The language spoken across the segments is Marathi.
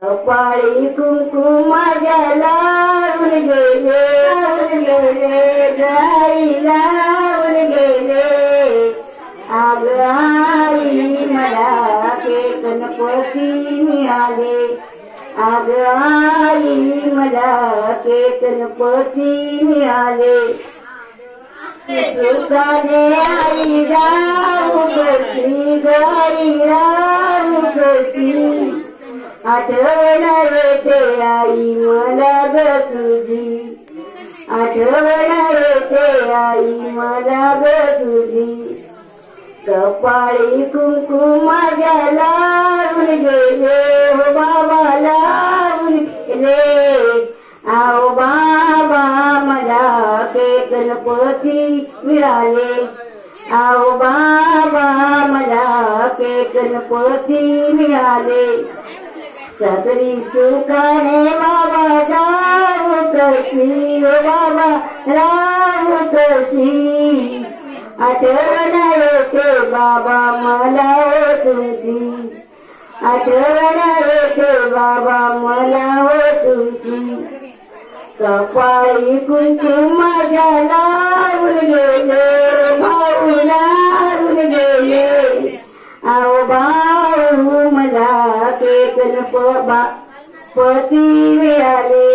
कपाळी कुंकुमाच्या लावून गेले गाई लावून गेले आग आई मला ते गणपती मिळाले आग आई मला ते गणपती मिळाले सुखाने आई राहू कशी गाई राहू कशी आठवण येते आई मला ग तुझी आठवण येते आई मला ग तुझी कपाळी कुंकुमाच्या लावून गेले हो बाबा लावून गेले आओ बाबा मला ते गणपती मिळाले आओ बाबा मला ते गणपती मिळाले सासरी सुखाने बाबा राहू कशी हो बाबा राहू कशी आठवण येते बाबा मला हो तुझी आठवण येते बाबा मला हो तुझी कपाळी कुंकुमाच्या लावून गेले भाऊ लावून गेले आओ भाऊ मला ते गणपती मिळाले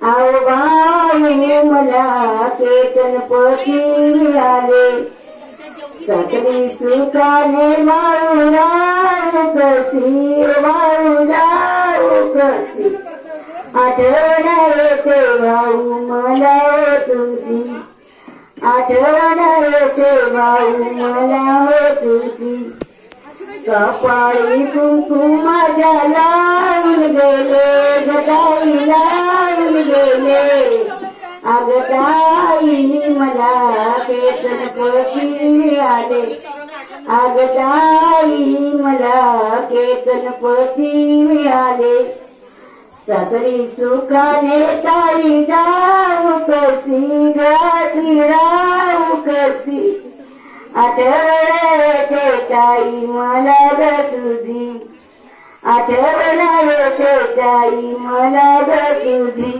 आओ भाऊ मला ते गणपती मिळाले सासरी सुखाने भाऊ राहू कशी भाऊ राहू कशी आठवण येते भाऊ मला हो तुझी आठवण येते भाऊ मला हो तुझी कपाळी कुंकुमाच्या लावून गेले गदाई लावून गेले अग ताई मला ते गणपती मिळाले अग ताई मला ते गणपती मिळाले सासरी सुखाने ताई जाऊ कशी गाठी राहू कशी आठवण येते ताई मला ग तुझी आठवण येते ताई मला ग तुझी